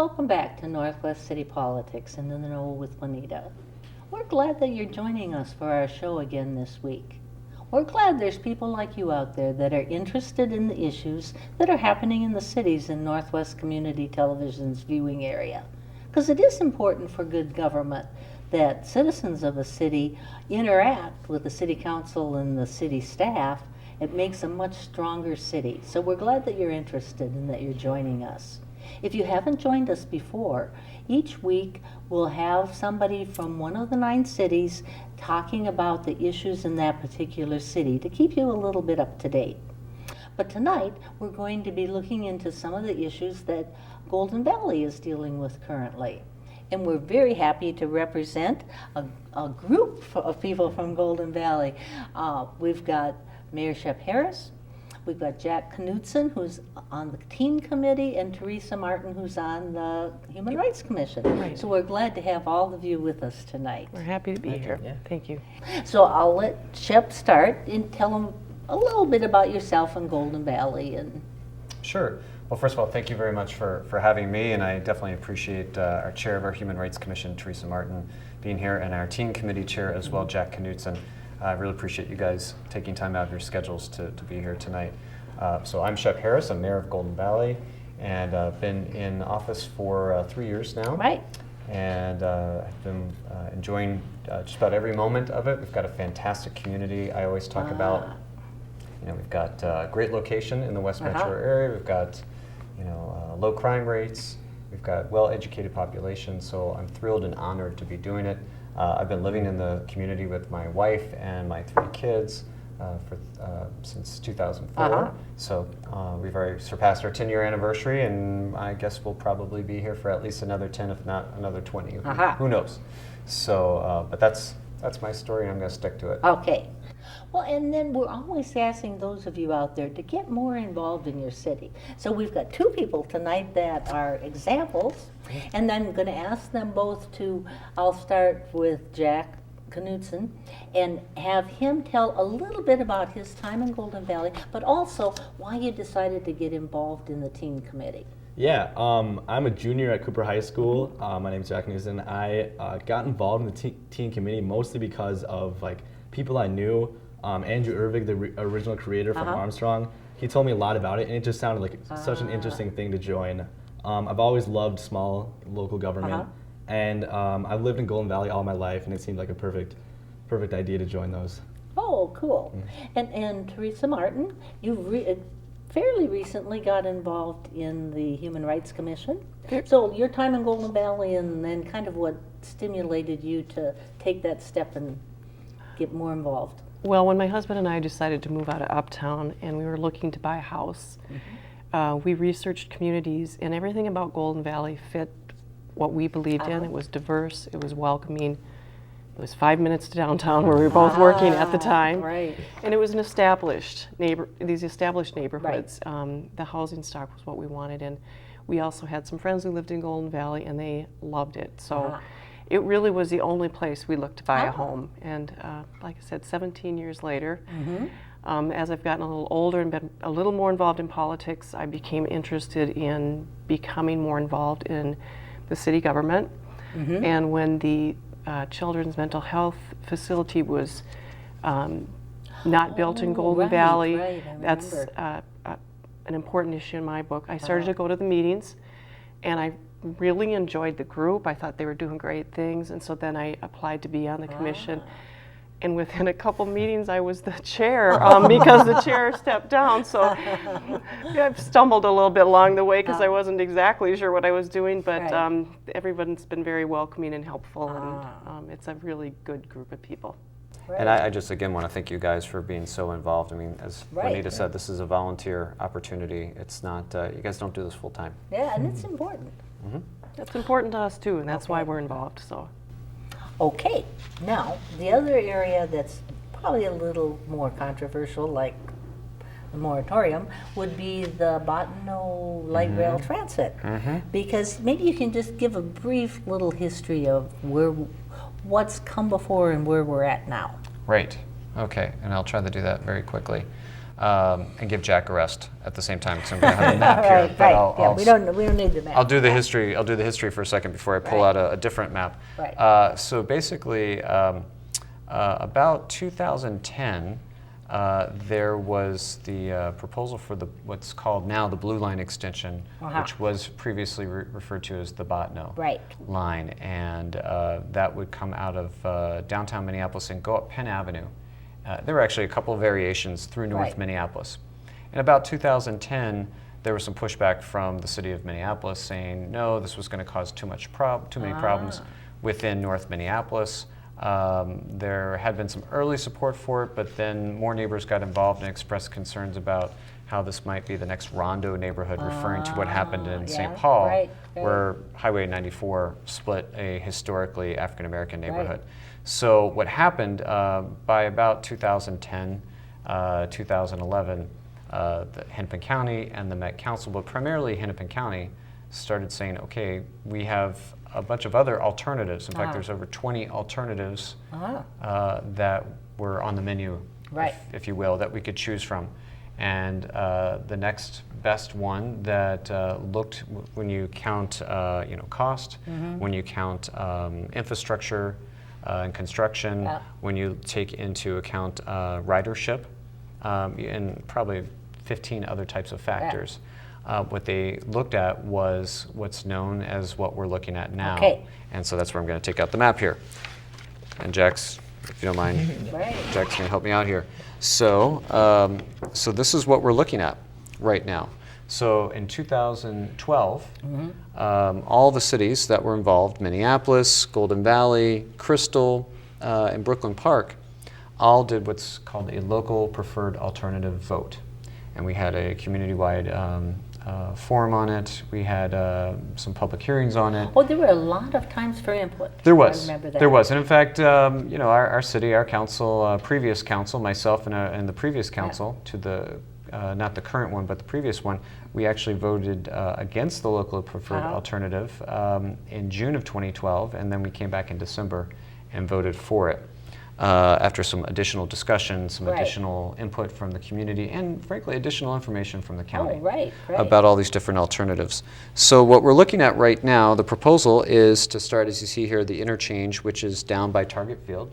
Welcome back to Northwest City Politics in the Know with Juanita. We're glad that you're joining us for our show again this week. We're glad there's people like you out there that are interested in the issues that are happening in the cities in Northwest Community Television's viewing area. Because it is important for good government that citizens of a city interact with the city council and the city staff. It makes a much stronger city. So we're glad that you're interested and that you're joining us. If you haven't joined us before, each week we'll have somebody from one of the 9 cities talking about the issues in that particular city to keep you a little bit up to date. But tonight we're going to be looking into some of the issues that Golden Valley is dealing with currently. And we're very happy to represent a group of people from Golden Valley. We've got Mayor Shep Harris. We've got Jack Knudson, who's on the Teen Committee, and Teresa Martin, who's on the Human Rights Commission. Right. So we're glad to have all of you with us tonight. We're happy to be here. Yeah. Thank you. So I'll let Shep start and tell them a little bit about yourself and Golden Valley. And Sure. Well, first of all, thank you very much for having me, and I definitely appreciate our chair of our Human Rights Commission, Teresa Martin, being here, and our Teen Committee chair as well, Jack Knudson. I really appreciate you guys taking time out of your schedules to be here tonight. So I'm Shep Harris, I'm mayor of Golden Valley, and I've been in office for 3 years now. right. And I've been enjoying just about every moment of it. We've got a fantastic community. I always talk about, we've got a great location in the West Metro area. We've got, low crime rates. We've got well-educated population, so I'm thrilled and honored to be doing it. I've been living in the community with my wife and my 3 kids since 2004. So we've already surpassed our 10-year anniversary, and I guess we'll probably be here for at least another 10, if not another 20. Who knows? So, but that's my story, and I'm going to stick to it. Okay. Well, and then we're always asking those of you out there to get more involved in your city. So we've got 2 people tonight that are examples, and I'm going to ask them both to, I'll start with Jack Knudson and have him tell a little bit about his time in Golden Valley, but also why you decided to get involved in the Teen Committee. Yeah, I'm a junior at Cooper High School. My name is Jack Knudson. I got involved in the Teen Committee mostly because of people I knew. Andrew Ervig, the original creator from Armstrong, he told me a lot about it, and it just sounded like such an interesting thing to join. I've always loved small local government, and I've lived in Golden Valley all my life, and it seemed like a perfect idea to join those. Oh, cool. And Teresa Martin, you fairly recently got involved in the Human Rights Commission. So your time in Golden Valley, and then kind of what stimulated you to take that step and get more involved? Well, when my husband and I decided to move out of Uptown and we were looking to buy a house, we researched communities, and everything about Golden Valley fit what we believed in. It was diverse, it was welcoming, it was 5 minutes to downtown where we were both working at the time. Right. And it was an established these established neighborhoods. The housing stock was what we wanted, and we also had some friends who lived in Golden Valley and they loved it. So it really was the only place we looked to buy a home. And like I said, 17 years later, as I've gotten a little older and been a little more involved in politics, I became interested in becoming more involved in the city government. And when the Children's Mental Health Facility was not built in Golden Valley, that's an important issue in my book. I started to go to the meetings, and I really enjoyed the group. I thought they were doing great things, and so then I applied to be on the commission. And within a couple meetings, I was the chair because the chair stepped down. So I've stumbled a little bit along the way because I wasn't exactly sure what I was doing, but everyone's been very welcoming and helpful, and it's a really good group of people. And I just, again, want to thank you guys for being so involved. I mean, as Juanita said, this is a volunteer opportunity. It's not, you guys don't do this full time. Yeah, and it's important. That's important to us too, and that's why we're involved. So. Okay, now the other area that's probably a little more controversial, like the moratorium, would be the Bottineau light rail transit. Because maybe you can just give a brief little history of what's come before and where we're at now. Right. Okay, and I'll try to do that very quickly. and give Jack a rest at the same time, because I'm going to have a map here. Right, but right. Yeah, we don't need the map. I'll do the history. I'll do the history for a second before I pull out a different map. Right. So basically, about 2010, there was the proposal for what's called now the Blue Line extension, which was previously referred to as the Bottineau line, and that would come out of downtown Minneapolis and go up Penn Avenue. There were actually a couple of variations through North Minneapolis. In about 2010, there was some pushback from the city of Minneapolis saying, no, this was going to cause too many problems within North Minneapolis. There had been some early support for it, but then more neighbors got involved and expressed concerns about how this might be the next Rondo neighborhood, referring to what happened in St. Paul, where Highway 94 split a historically African-American neighborhood. So what happened by about 2010, 2011, the Hennepin County and the Met Council, but primarily Hennepin County, started saying, okay, we have a bunch of other alternatives. In fact, there's over 20 alternatives that were on the menu, if you will, that we could choose from. And the next best one that looked, when you count cost, when you count infrastructure and construction, when you take into account ridership, and probably 15 other types of factors. What they looked at was what's known as what we're looking at now. And so that's where I'm going to take out the map here. And Jack's, if you don't mind, Jack's going to help me out here. So, so this is what we're looking at right now. So in 2012, all the cities that were involved, Minneapolis, Golden Valley, Crystal, and Brooklyn Park, all did what's called a local preferred alternative vote. And we had a community-wide forum on it. We had some public hearings on it. Oh, there were a lot of times for input. There was. I remember that. There was. And in fact, our city, our council, previous council, myself and the previous council, to the not the current one, but the previous one, we actually voted against the local preferred alternative in June of 2012, and then we came back in December and voted for it. After some additional discussion, some additional input from the community, and frankly, additional information from the county about all these different alternatives. So what we're looking at right now, the proposal is to start, as you see here, the interchange, which is down by Target Field.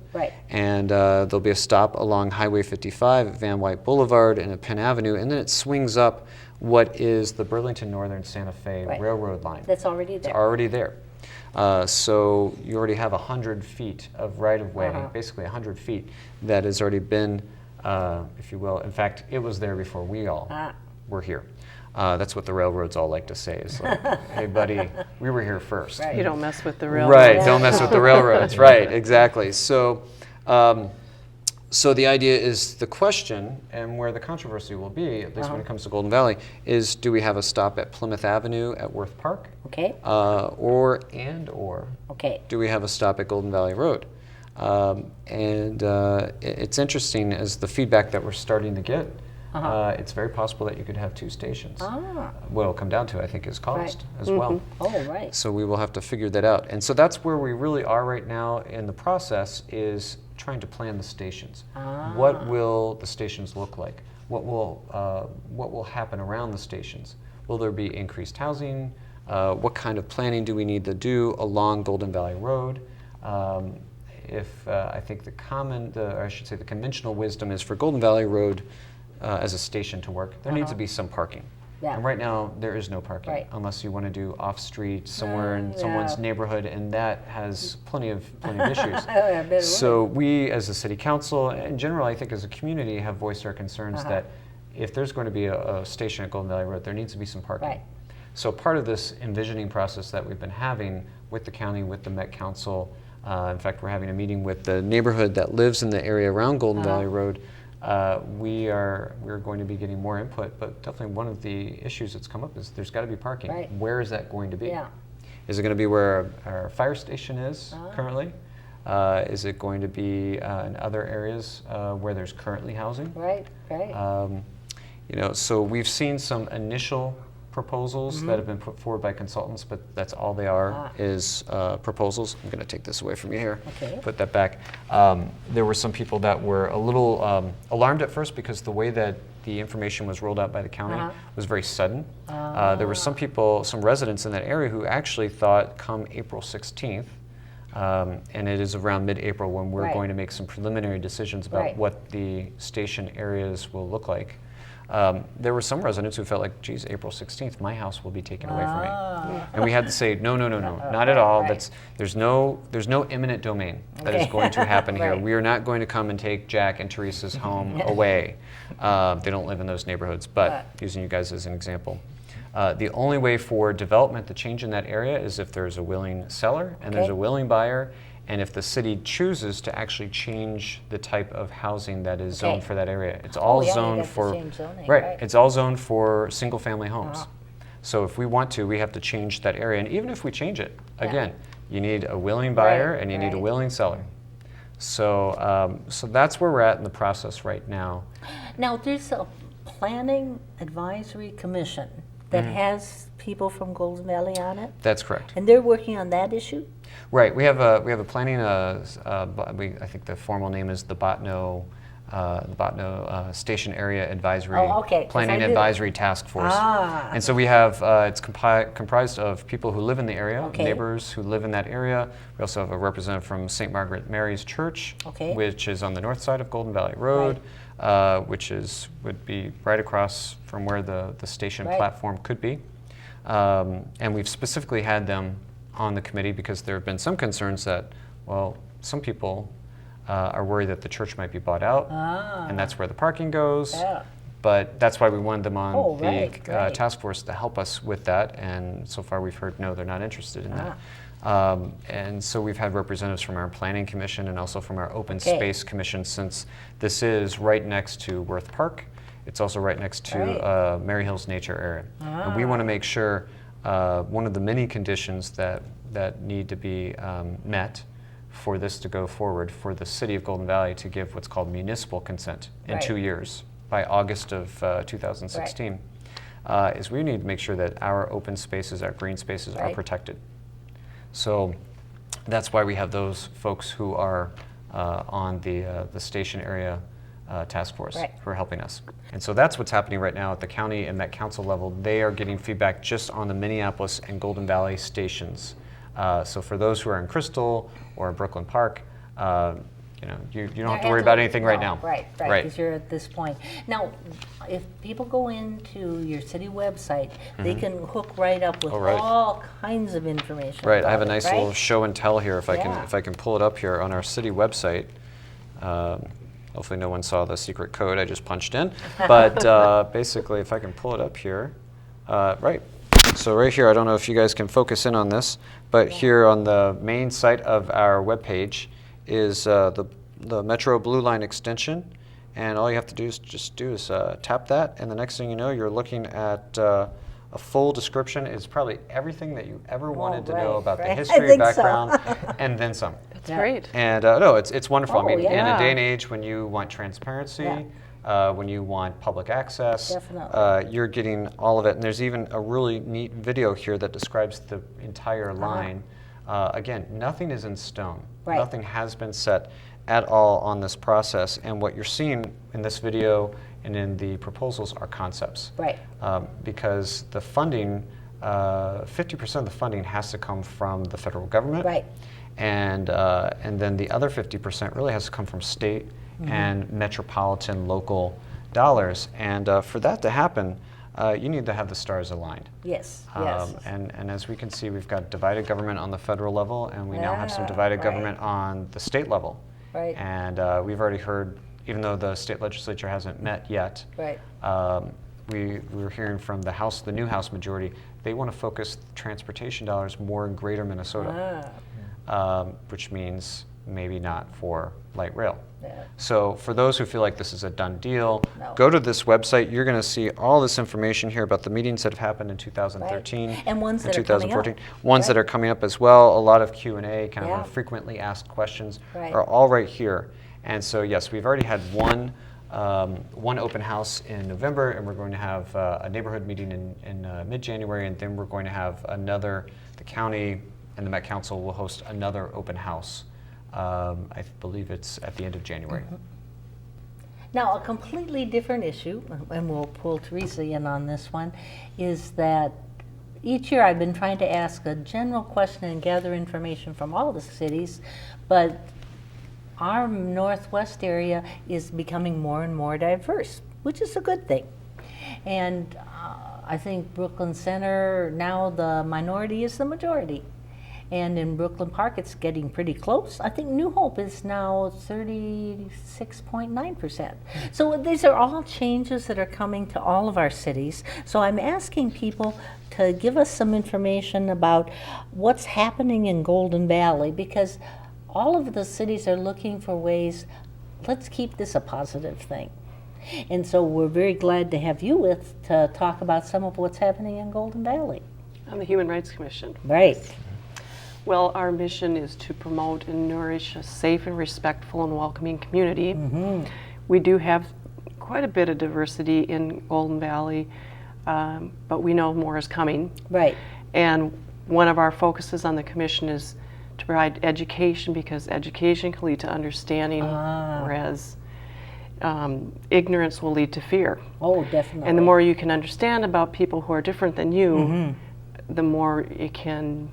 And there'll be a stop along Highway 55 at Van Wyck Boulevard and at Penn Avenue, and then it swings up what is the Burlington Northern Santa Fe Railroad line. That's already there. It's already there. So you already have 100 feet of right-of-way, basically 100 feet, that has already been, if you will. In fact, it was there before we all were here. That's what the railroads all like to say. Is like, hey, buddy, we were here first. You don't mess with the railroads. Right, don't mess with the railroads. Right, exactly. So, so the idea is the question, and where the controversy will be, at least when it comes to Golden Valley, is do we have a stop at Plymouth Avenue at Worth Park? Or do we have a stop at Golden Valley Road? It's interesting as the feedback that we're starting to get, it's very possible that you could have two stations. What it'll come down to, I think, is cost as well. So we will have to figure that out. And so that's where we really are right now in the process, is trying to plan the stations. What will the stations look like? What will happen around the stations? Will there be increased housing? What kind of planning do we need to do along Golden Valley Road? I think the conventional wisdom is for Golden Valley Road as a station to work, there needs to be some parking. And right now, there is no parking unless you want to do off-street somewhere in someone's neighborhood, and that has plenty of issues. So we, as a city council, in general, I think as a community, have voiced our concerns that if there's going to be a station at Golden Valley Road, there needs to be some parking. So part of this envisioning process that we've been having with the county, with the Met Council, in fact, we're having a meeting with the neighborhood that lives in the area around Golden Valley Road. We're going to be getting more input, but definitely one of the issues that's come up is there's got to be parking. Where is that going to be? Is it going to be where our fire station is currently? Is it going to be in other areas where there's currently housing? So we've seen some initial proposals that have been put forward by consultants, but that's all they are, is proposals. I'm going to take this away from you here, put that back. There were some people that were a little alarmed at first because the way that the information was rolled out by the county was very sudden. There were some people, some residents in that area who actually thought come April 16th, and it is around mid-April when we're going to make some preliminary decisions about what the station areas will look like. There were some residents who felt like, geez, April 16th, my house will be taken away from me. And we had to say, no, not at all. There's no imminent domain that is going to happen here. We are not going to come and take Jack and Teresa's home away. They don't live in those neighborhoods, but using you guys as an example. The only way for development to change in that area is if there's a willing seller and there's a willing buyer, and if the city chooses to actually change the type of housing that is zoned for that area. It's all zoned for It's all zoned for single-family homes. So if we want to, we have to change that area, and even if we change it, again, you need a willing buyer and you need a willing seller. So, so that's where we're at in the process right now. Now, there's a planning advisory commission that has people from Golden Valley on it, That's correct. and they're working on that issue? Right. We have a planning. I think the formal name is the Bottineau Station Area Advisory Planning Advisory Task Force. And so we have it's comprised of people who live in the area, neighbors who live in that area. We also have a representative from St. Margaret Mary's Church, which is on the north side of Golden Valley Road, which would be right across from where the station platform could be. And we've specifically had them on the committee because there have been some concerns that, well, some people are worried that the church might be bought out, and that's where the parking goes. But that's why we wanted them on the task force to help us with that, and so far we've heard no, they're not interested in that. And so we've had representatives from our Planning Commission and also from our Open Space Commission, since this is right next to Worth Park. It's also right next to Mary Hills Nature Area. And we want to make sure one of the many conditions that need to be met for this to go forward, for the City of Golden Valley to give what's called municipal consent in 2 years, by August of 2016, is we need to make sure that our open spaces, our green spaces are protected. So that's why we have those folks who are on the station area task force who are helping us. And so that's what's happening right now at the county and that council level. They are getting feedback just on the Minneapolis and Golden Valley stations. So for those who are in Crystal or in Brooklyn Park, you don't have to worry about anything right now. Right, because you're at this point. Now, if people go into your city website, they can hook right up with all kinds of information. Right, I have a nice little show and tell here. If I can pull it up here on our city website. Hopefully no one saw the secret code I just punched in. But basically, if I can pull it up here, So right here, I don't know if you guys can focus in on this, but here on the main site of our webpage is the Metro Blue Line extension, and all you have to do is tap that, and the next thing you know, you're looking at a full description. It's probably everything that you ever wanted to know about the history, background, and then some. That's great. And no, it's wonderful. I mean, in a day and age when you want transparency, when you want public access, you're getting all of it. And there's even a really neat video here that describes the entire line. Again, nothing is in stone. Nothing has been set at all on this process. And what you're seeing in this video and in the proposals are concepts. Because the funding, 50% of the funding has to come from the federal government. And then the other 50% really has to come from state and metropolitan local dollars. And for that to happen, you need to have the stars aligned. And as we can see, we've got divided government on the federal level, and we now have some divided government on the state level. And we've already heard, even though the state legislature hasn't met yet, we were hearing from the new House majority, they want to focus transportation dollars more in greater Minnesota, which means maybe not for light rail. So for those who feel like this is a done deal, go to this website. You're going to see all this information here about the meetings that have happened in 2013 and ones that 2014. Ones that are coming up as well. A lot of Q&A, kind of frequently asked questions are all right here. And so yes, we've already had one open house in November, and we're going to have a neighborhood meeting in mid-January, and then we're going to have another, the county and the Met Council will host another open house. I believe it's at the end of January. Now, a completely different issue, and we'll pull Teresa in on this one, is that each year I've been trying to ask a general question and gather information from all the cities, but our Northwest area is becoming more and more diverse, which is a good thing. And I think Brooklyn Center, now the minority is the majority. And in Brooklyn Park, it's getting pretty close. I think New Hope is now 36.9%. So these are all changes that are coming to all of our cities. So I'm asking people to give us some information about what's happening in Golden Valley, because all of the cities are looking for ways, let's keep this a positive thing. And so we're very glad to have you with to talk about some of what's happening in Golden Valley. On the Human Rights Commission. Right. Well, our mission is to promote and nourish a safe and respectful and welcoming community. We do have quite a bit of diversity in Golden Valley, but we know more is coming. Right. And one of our focuses on the commission is to provide education, because education can lead to understanding, whereas ignorance will lead to fear. Oh, definitely. And the more you can understand about people who are different than you, the more it can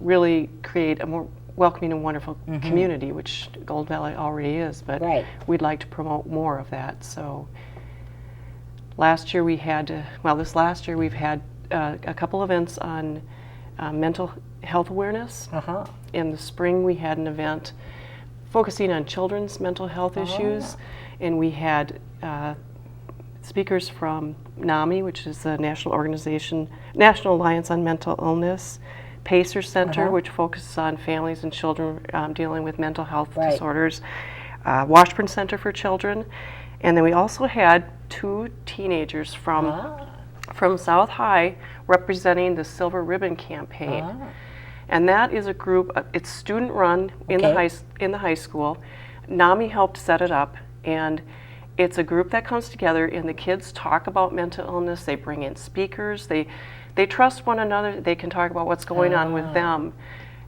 really create a more welcoming and wonderful community, which Golden Valley already is, but we'd like to promote more of that. So last year we had, this last year we've had a couple events on mental health awareness. In the spring we had an event focusing on children's mental health issues, and we had speakers from NAMI, which is the National Alliance on Mental Illness, Pacer Center, which focuses on families and children dealing with mental health disorders, Washburn Center for Children, and then we also had 2 teenagers from South High representing the Silver Ribbon Campaign. And that is a group, it's student run in the high school. NAMI helped set it up, and it's a group that comes together and the kids talk about mental illness. They bring in speakers, they trust one another, they can talk about what's going on with them.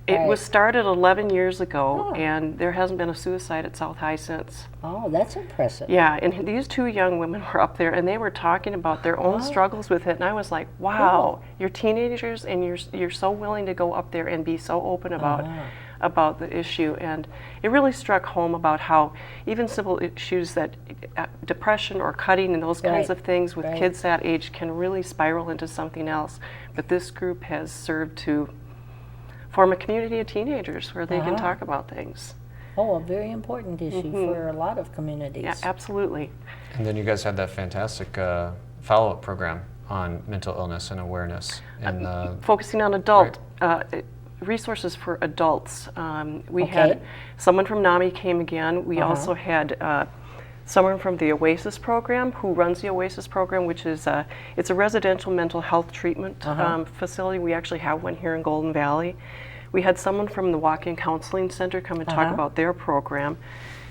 It was started 11 years ago, and there hasn't been a suicide at South High since. Oh, that's impressive. Yeah, and these 2 young women were up there, and they were talking about their own struggles with it, and I was like, wow, you're teenagers, and you're so willing to go up there and be so open about the issue. And it really struck home about how even simple issues that depression or cutting and those kinds of things with kids that age can really spiral into something else. But this group has served to form a community of teenagers where they can talk about things. Oh, a very important issue for a lot of communities. Yeah, absolutely. And then you guys had that fantastic follow-up program on mental illness and awareness. And focusing on adult resources for adults. We had someone from NAMI came again. We also had someone from the Oasis program who runs the Oasis program, which is it's a residential mental health treatment facility. We actually have one here in Golden Valley. We had someone from the Walk-In Counseling Center come and talk about their program.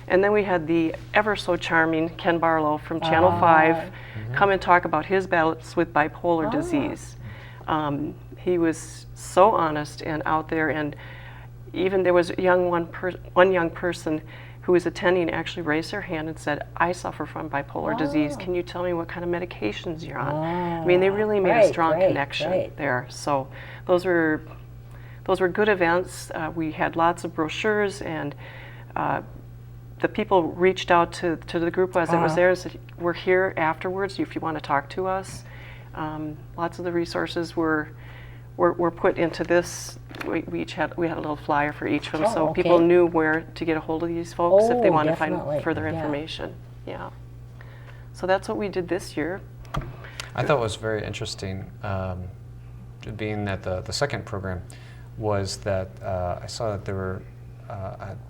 And then we had the ever so charming Ken Barlow from Channel 5 come and talk about his battles with bipolar disease. He was so honest and out there, and even there was one young person who was attending actually raised their hand and said, I suffer from bipolar disease. Can you tell me what kind of medications you're on? I mean, they really made a strong connection there. So those were good events. We had lots of brochures, and the people reached out to the group as it was there and said, we're here afterwards if you want to talk to us. Lots of the resources were put into this. We had a little flyer for each of them, so people knew where to get a hold of these folks if they wanted to find further information. Yeah. So that's what we did this year. I thought was very interesting, being that the second program was that I saw that there were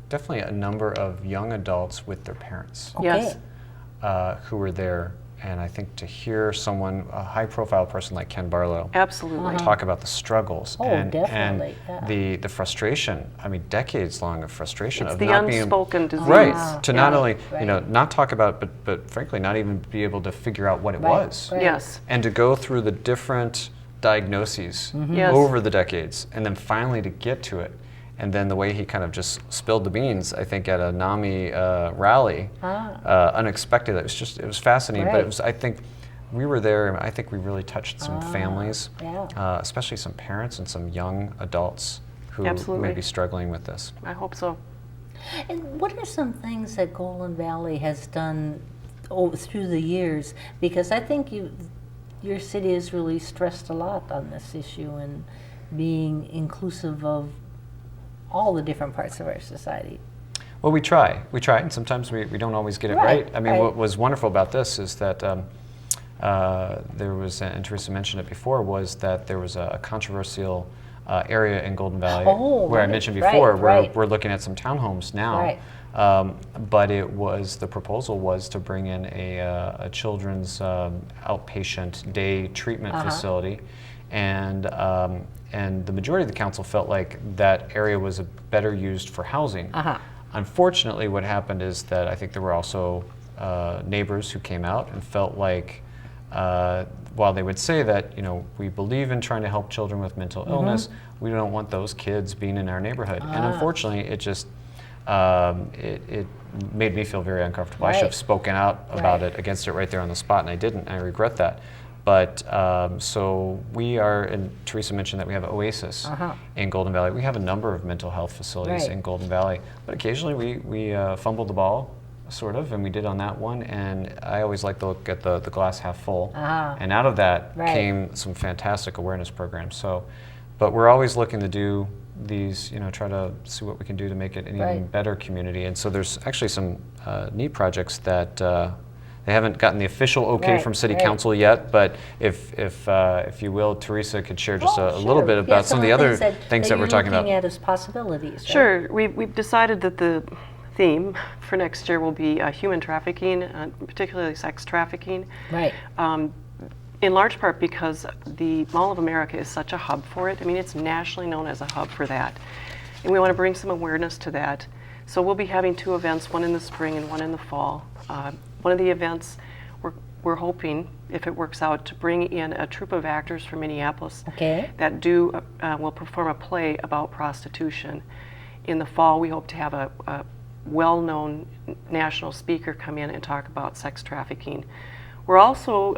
definitely a number of young adults with their parents who were there. And I think to hear someone, a high-profile person like Ken Barlow, talk about the struggles and the frustration. I mean, decades-long of frustration of the not unspoken being disease. to not only not talk about, but frankly, not even be able to figure out what it was. Yes. And to go through the different diagnoses over the decades, and then finally to get to it, And then the way he kind of just spilled the beans, I think at a NAMI rally, unexpected. It was fascinating. But it was, I think, we were there, and I think we really touched some families, especially some parents and some young adults who may be struggling with this. I hope so. And what are some things that Golden Valley has done through the years? Because I think your city has really stressed a lot on this issue and being inclusive of all the different parts of our society. Well, we try, and sometimes we don't always get it right. I mean, what was wonderful about this is that there was, and Teresa mentioned it before, was that there was a controversial area in Golden Valley where I mentioned before, where we're looking at some townhomes now. But the proposal was to bring in a children's outpatient day treatment facility, and the majority of the council felt like that area was better used for housing. Unfortunately, what happened is that I think there were also neighbors who came out and felt like, while they would say that, we believe in trying to help children with mental illness, we don't want those kids being in our neighborhood. And unfortunately, it just it made me feel very uncomfortable. I should have spoken out about it, against it right there on the spot, and I didn't. I regret that. But so we are, and Teresa mentioned that we have Oasis in Golden Valley. We have a number of mental health facilities in Golden Valley, but occasionally we fumbled the ball, sort of, and we did on that one. And I always like to look at the glass half full, and out of that came some fantastic awareness programs. So, but we're always looking to do these, try to see what we can do to make it an even better community. And so there's actually some neat projects that they haven't gotten the official okay from City Council yet, but if you will, Teresa could share just a little bit about some of the other things that we're talking about. Looking at as possibilities. Sure, we've decided that the theme for next year will be human trafficking, particularly sex trafficking. In large part because the Mall of America is such a hub for it. I mean, it's nationally known as a hub for that. And we want to bring some awareness to that. So we'll be having 2 events, one in the spring and one in the fall. One of the events, we're hoping, if it works out, to bring in a troupe of actors from Minneapolis that will perform a play about prostitution. In the fall, we hope to have a well-known national speaker come in and talk about sex trafficking. We're also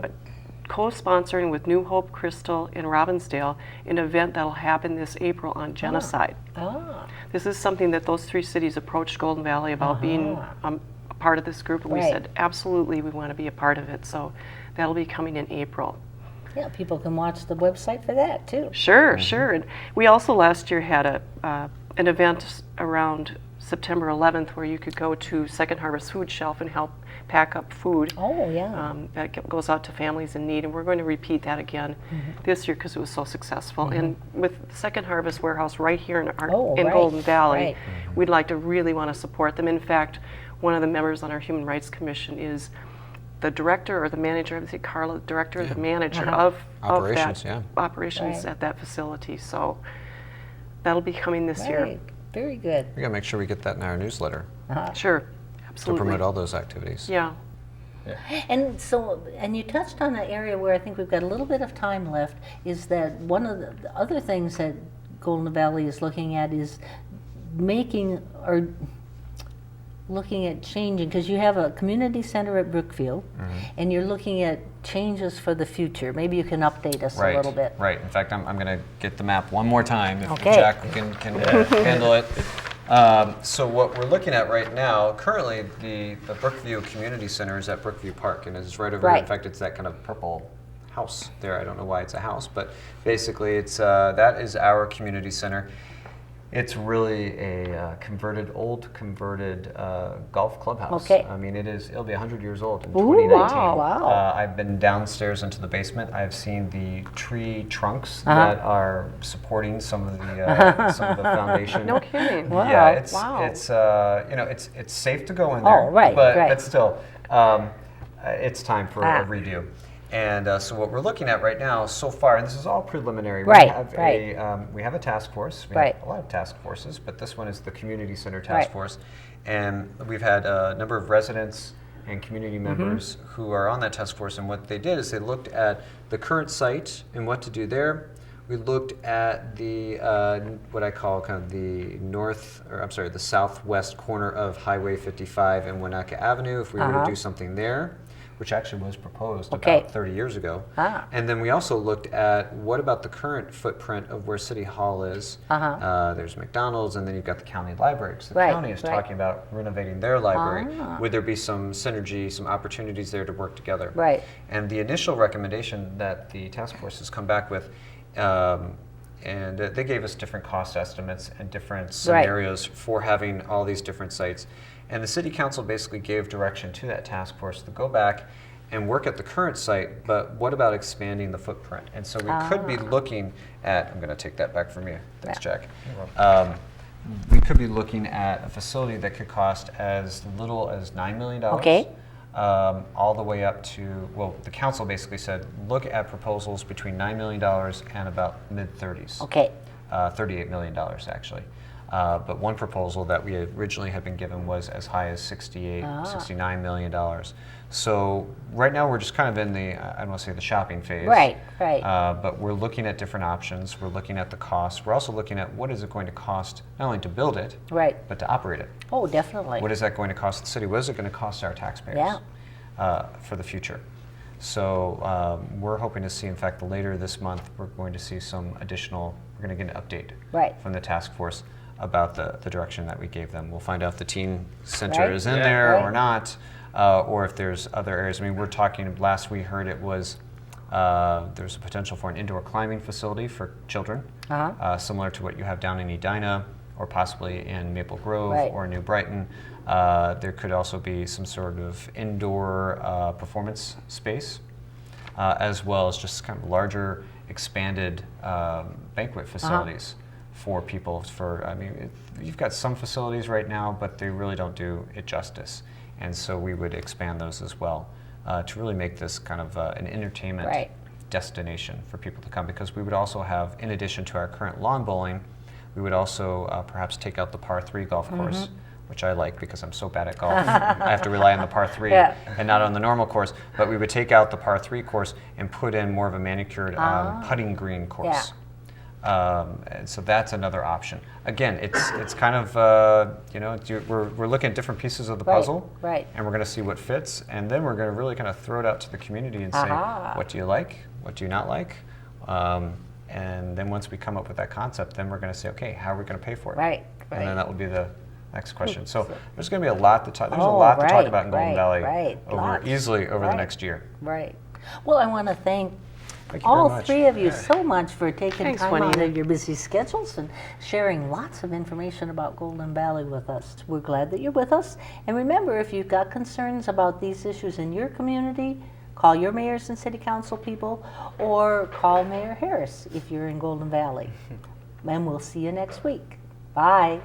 co-sponsoring with New Hope, Crystal, and Robbinsdale an event that'll happen this April on genocide. This is something that those 3 cities approached Golden Valley about being a part of this group, and we said, absolutely, we want to be a part of it. So that'll be coming in April. Yeah, people can watch the website for that too. Sure. And we also last year had an event around September 11th where you could go to Second Harvest Food Shelf and help pack up food. That goes out to families in need, and we're going to repeat that again this year because it was so successful. And with Second Harvest Warehouse right here in Golden Valley, we'd like to really want to support them. In fact, one of the members on our Human Rights Commission is the director or the manager, I would say Carla, director or the manager of operations at that facility. So that'll be coming this year. Very good. We gotta make sure we get that in our newsletter. Sure, absolutely. To promote all those activities. Yeah. And so, and you touched on an area where I think we've got a little bit of time left, is that one of the other things that Golden Valley is looking at is looking at changing, because you have a community center at Brookfield, and you're looking at changes for the future. Maybe you can update us a little bit. Right. In fact, I'm going to get the map one more time if Jack can handle it. So what we're looking at right now, currently the Brookview Community Center is at Brookview Park, and it's right over here. In fact, it's that kind of purple house there. I don't know why it's a house, but basically it's that is our community center. It's really a old converted golf clubhouse. I mean, it'll be 100 years old in 2019. Wow. I've been downstairs into the basement. I've seen the tree trunks that are supporting some of the foundation. No kidding. Yeah, it's safe to go in there. But still, it's time for a redo. And so what we're looking at right now, so far, and this is all preliminary, we have a task force. We have a lot of task forces, but this one is the Community Center Task Force. And we've had a number of residents and community members who are on that task force. And what they did is they looked at the current site and what to do there, We looked at the what I call kind of the southwest corner of Highway 55 and Winnetka Avenue, if we were to do something there, which actually was proposed about 30 years ago. And then we also looked at what about the current footprint of where City Hall is. There's McDonald's, and then you've got the county library. So the county is talking about renovating their library. Would there be some synergy, some opportunities there to work together? Right. And the initial recommendation that the task force has come back with, and they gave us different cost estimates and different scenarios for having all these different sites. And the city council basically gave direction to that task force to go back and work at the current site, but what about expanding the footprint? And so we could be looking at, I'm going to take that back from you. Thanks, Jack. We could be looking at a facility that could cost as little as $9 million. All the way up to, well, the council basically said, look at proposals between $9 million and about mid-30s. $38 million, actually. But one proposal that we originally had been given was as high as $69 million. So right now we're just kind of in the, I don't want to say the shopping phase. But we're looking at different options. We're looking at the cost. We're also looking at what is it going to cost not only to build it, but to operate it. Oh, definitely. What is that going to cost the city? What is it going to cost our taxpayers for the future? So we're hoping to see, in fact, later this month, we're going to see some additional, we're going to get an update from the task force about the direction that we gave them. We'll find out if the teen center is in there or not, or if there's other areas. I mean, we're talking, last we heard it was, there's a potential for an indoor climbing facility for children, similar to what you have down in Edina, or possibly in Maple Grove or New Brighton. There could also be some sort of indoor performance space, as well as just kind of larger, expanded banquet facilities for people. I mean, you've got some facilities right now, but they really don't do it justice. And so we would expand those as well to really make this kind of an entertainment destination for people to come. Because we would also have, in addition to our current lawn bowling, we would also perhaps take out the par 3 golf course, which I like because I'm so bad at golf. I have to rely on the par 3 and not on the normal course. But we would take out the par 3 course and put in more of a manicured putting green course. And so that's another option. Again, it's kind of, you know, we're looking at different pieces of the puzzle, and we're going to see what fits, and then we're going to really kind of throw it out to the community and say, what do you like, what do you not like? And then once we come up with that concept, then we're going to say, okay, how are we going to pay for it? And then that will be the next question. So there's going to be a lot to talk. There's a lot to talk about in Golden Valley easily over the next year. Well, I want to thank all three of you so much for taking time out of your busy schedules and sharing lots of information about Golden Valley with us. We're glad that you're with us. And remember, if you've got concerns about these issues in your community, call your mayors and city council people, or call Mayor Harris if you're in Golden Valley. And we'll see you next week. Bye.